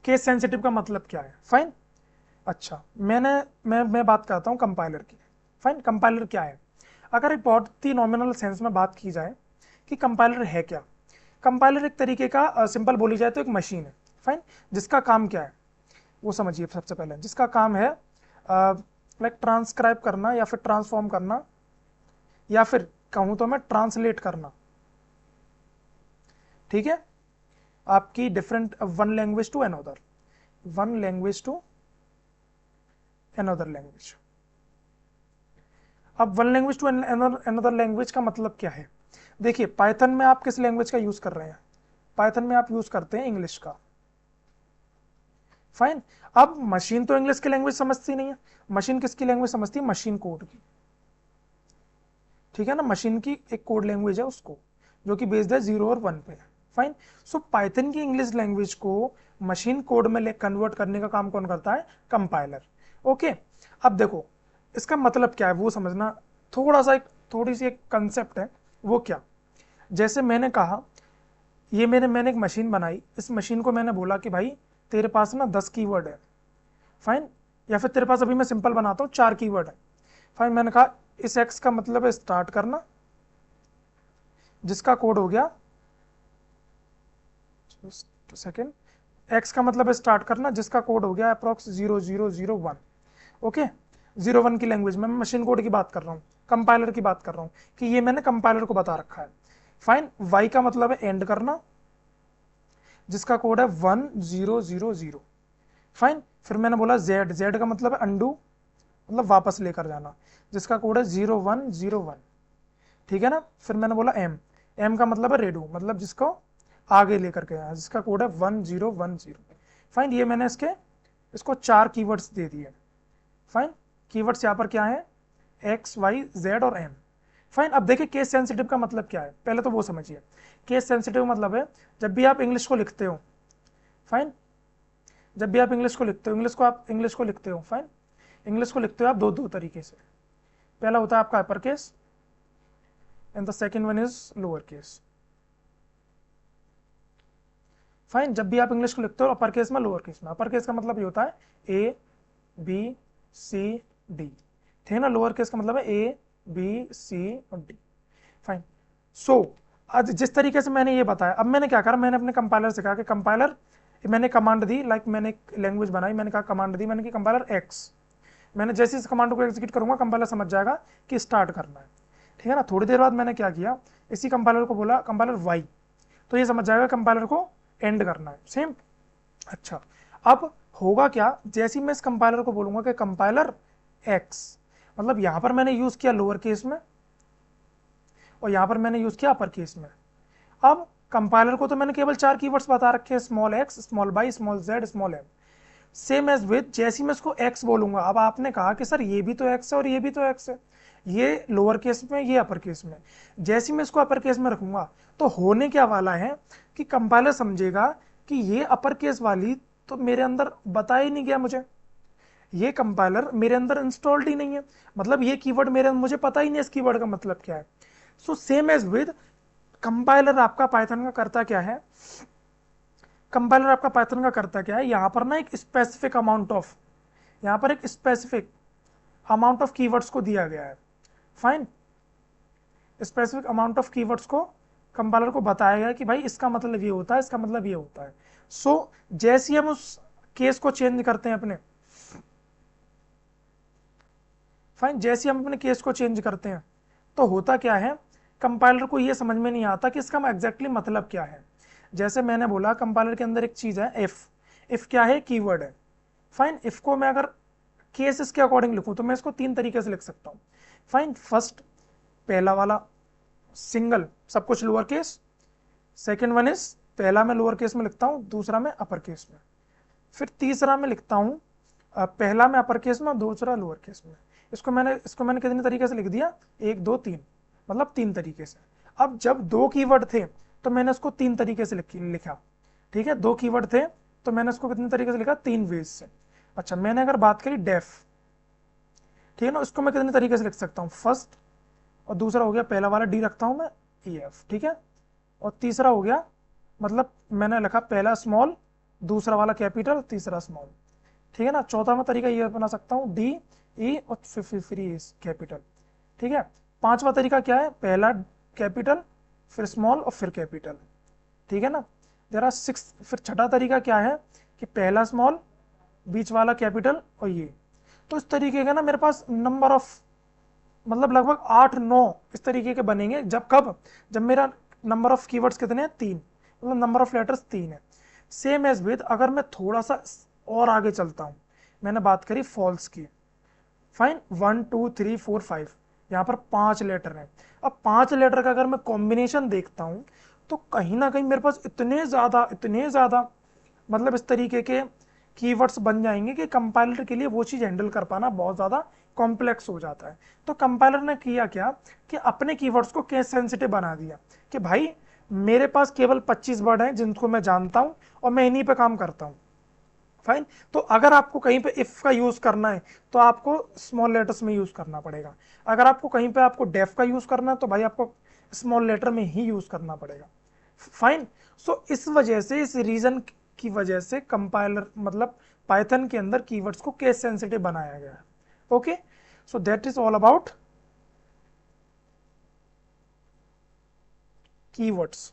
Case sensitive का मतलब क्या है? फाइन। अच्छा, मैं बात करता हूँ कंपाइलर की। फाइन, कंपाइलर क्या है? अगर एक बहुत ही नॉमिनल सेंस में बात की जाए कि कंपाइलर है क्या, कंपाइलर एक तरीके का सिंपल बोली जाए तो एक मशीन है। फाइन, जिसका काम क्या है वो समझिए। सबसे पहले जिसका काम है लाइक ट्रांसक्राइब करना या फिर ट्रांसफॉर्म करना, या फिर कहूँ तो मैं ट्रांसलेट करना, ठीक है, आपकी different one language to another, one language to another language. अब one language to another language का मतलब क्या है? देखिए, पाइथन में आप किस लैंग्वेज का यूज कर रहे हैं? पाइथन में आप यूज करते हैं इंग्लिश का। फाइन। अब मशीन तो इंग्लिश की लैंग्वेज समझती नहीं है, मशीन किसकी लैंग्वेज समझती है? मशीन कोड की। ठीक है ना, मशीन की एक कोड लैंग्वेज है उसको, जो कि बेस्ड है 0 और 1 पे। फाइन। सो पाइथन की इंग्लिश लैंग्वेज को मशीन कोड में कन्वर्ट करने का काम कौन करता है? कंपाइलर। ओके। अब देखो, इसका मतलब क्या है वो समझना। थोड़ा सा एक थोड़ी सी एक कंसेप्ट है, वो क्या? जैसे मैंने कहा, ये मैंने एक मशीन बनाई, इस मशीन को मैंने बोला कि भाई तेरे पास ना 10 कीवर्ड है। फाइन। या फिर तेरे पास, अभी मैं सिंपल बनाता हूँ, 4 कीवर्ड है। फाइन, मैंने कहा इस एक्स का मतलब है स्टार्ट करना, जिसका कोड हो गया, सेकेंड, एक्स का मतलब है स्टार्ट करना, जिसका कोड हो गया अप्रॉक्स 0001। ओके, 01 की लैंग्वेज में मैं मशीन कोड की बात कर रहा हूँ, कंपाइलर की बात कर रहा हूँ कि ये मैंने कंपाइलर को बता रखा है। फाइन। वाई का मतलब है एंड करना, जिसका कोड है 1000। फाइन। फिर मैंने बोला जेड, जेड का मतलब है अंडू, मतलब वापस लेकर जाना, जिसका कोड है 0101। ठीक है ना। फिर मैंने बोला एम, एम का मतलब है रेडू, मतलब जिसको आगे लेकर गया, जिसका कोड है 1010। फाइन। ये मैंने इसको 4 कीवर्ड्स दे दिए। फाइन। कीवर्ड्स यहाँ पर क्या है? एक्स, वाई, जेड और एम। फाइन। अब देखिए केस सेंसिटिव का मतलब क्या है, पहले तो वो समझिए। केस सेंसिटिव मतलब है जब भी आप इंग्लिश को लिखते हो। फाइन। जब भी आप इंग्लिश को लिखते हो, इंग्लिश को लिखते हो, फाइन, इंग्लिश को लिखते हो आप दो तरीके से। पहला होता है आपका upper case and the second one is lower case. Fine. जब भी आप इंग्लिश को लिखते हो अपर केस में, लोअर केस में, अपर केस का मतलब ये होता है ए बी सी डी, ठीक है ना। लोअर केस का मतलब है ए बी सी और डी। फाइन। सो आज जिस तरीके से मैंने ये बताया, अब मैंने क्या करा, मैंने अपने कंपाइलर से कहा कि कंपाइलर, मैंने कमांड दी, लाइक मैंने एक लैंग्वेज बनाई, मैंने कहा कमांड दी मैंने कि कंपाइलर एक्स। मैंने जैसे इस कमांड को एग्जीक्यूट करूंगा कंपाइलर समझ जाएगा कि स्टार्ट करना है। ठीक है ना। थोड़ी देर बाद मैंने क्या किया, इसी कंपाइलर को बोला कंपाइलर वाई, तो ये समझ जाएगा कंपाइलर को एंड करना है। सेम। अच्छा, अब होगा क्या, जैसे ही मैं इस कंपाइलर को बोलूंगा कि कंपाइलर एक्स, मतलब यहां पर मैंने यूज किया लोअर केस में और यहां पर मैंने यूज किया अपर केस में। अब कंपाइलर को तो मैंने केवल 4 कीवर्ड्स बता रखे हैं, small x, small y, small z, small m. Same as with, जैसे ही मैं इसको एक्स बोलूंगा, अब आपने कहा कि सर ये भी तो एक्स है और ये भी तो एक्स है, ये लोअर केस में, ये अपर केस में। जैसे ही मैं इसको अपर केस में रखूंगा तो होने क्या वाला है कि कंपाइलर समझेगा कि ये अपर केस वाली तो मेरे अंदर बता ही नहीं गया मुझे, ये कंपाइलर मेरे अंदर इंस्टॉल्ड ही नहीं है, मतलब ये कीवर्ड मेरे, मुझे पता ही नहीं इस कीवर्ड का मतलब क्या है। So same as with, compiler आपका पाइथन का करता क्या है, कंपाइलर आपका पाइथन का करता क्या है, यहां पर ना एक स्पेसिफिक अमाउंट ऑफ, यहां पर एक स्पेसिफिक अमाउंट ऑफ कीवर्ड्स को दिया गया है। Fine. Specific amount of keywords को कंपाइलर को बताया गया कि भाई इसका मतलब ये होता है, इसका मतलब ये होता है। सो जैसे ही हम उस केस को चेंज करते हैं अपने, फाइन, जैसे ही हम अपने केस को चेंज करते हैं तो होता क्या है, कंपाइलर को ये समझ में नहीं आता कि इसका एग्जैक्टली मतलब क्या है। जैसे मैंने बोला कंपाइलर के अंदर एक चीज है इफ, इफ क्या है, कीवर्ड है। फाइन। इफ को मैं अगर केसेस के अकॉर्डिंग लिखूं तो मैं इसको 3 तरीके से लिख सकता हूं। फाइन। फर्स्ट, पहला वाला सिंगल, सब कुछ lower case. Second one is, पहला मैं लोअर केस में लिखता हूं, दूसरा मैं अपर केस में। फिर तीसरा मैं लिखता हूं, पहला मैं अपर केस में और दूसरा लोअर केस में। इसको मैंने कितने तरीके से लिख दिया, 1 2 3, मतलब 3 तरीके से। अब जब 2 कीवर्ड थे तो मैंने उसको 3 तरीके से लिखा। ठीक है, 2 कीवर्ड थे तो मैंने उसको कितने तरीके से लिखा, 3 वेज से। अच्छा, मैंने अगर बात करी डेफ, ठीक है ना, उसको मैं कितने तरीके से लिख सकता हूँ, फर्स्ट, और दूसरा हो गया पहला वाला डी रखता हूँ मैं, ई एफ, ठीक है, और तीसरा हो गया, मतलब मैंने लिखा पहला स्मॉल दूसरा वाला कैपिटल, तीसरा स्मॉल, ठीक है ना। चौथा मैं तरीका ये बना सकता हूँ डी ई और फिर ई कैपिटल, ठीक है। पांचवा तरीका क्या है, पहला कैपिटल फिर स्मॉल और फिर कैपिटल, ठीक है ना। There are 6। फिर छठा तरीका क्या है कि पहला स्मॉल, बीच वाला कैपिटल और ये। तो इस तरीके का ना मेरे पास नंबर ऑफ मतलब लगभग 8-9 इस तरीके के बनेंगे। जब कब, जब मेरा नंबर ऑफ कीवर्ड्स कितने हैं, 3, मतलब नंबर ऑफ लेटर्स 3 है। सेम एज विद अगर मैं थोड़ा सा और आगे चलता हूँ, मैंने बात करी फॉल्स की, फाइन 1 2 3 4 5, यहाँ पर 5 लेटर हैं। अब 5 लेटर का अगर मैं कॉम्बिनेशन देखता हूँ तो कहीं ना कहीं मेरे पास इतने ज़्यादा मतलब इस तरीके के कीवर्ड्स बन जाएंगे कि कंपाइलर के लिए वो चीज़ हैंडल कर पाना बहुत ज़्यादा कॉम्प्लेक्स हो जाता है। तो कंपाइलर ने किया क्या कि अपने कीवर्ड्स को केस सेंसिटिव बना दिया कि भाई मेरे पास केवल 25 वर्ड हैं जिनको मैं जानता हूं और मैं इन्हीं पे काम करता हूं, फाइन। तो अगर आपको कहीं पे इफ का यूज करना है तो आपको स्मॉल लेटर्स में यूज करना पड़ेगा। अगर आपको कहीं पे आपको डेफ का यूज करना है तो भाई आपको स्मॉल लेटर में ही यूज करना पड़ेगा, फाइन। सो इस वजह से, इस रीजन की वजह से कंपाइलर मतलब पाइथन के अंदर कीवर्ड्स को केस सेंसिटिव बनाया गया है। Okay, so that is all about keywords.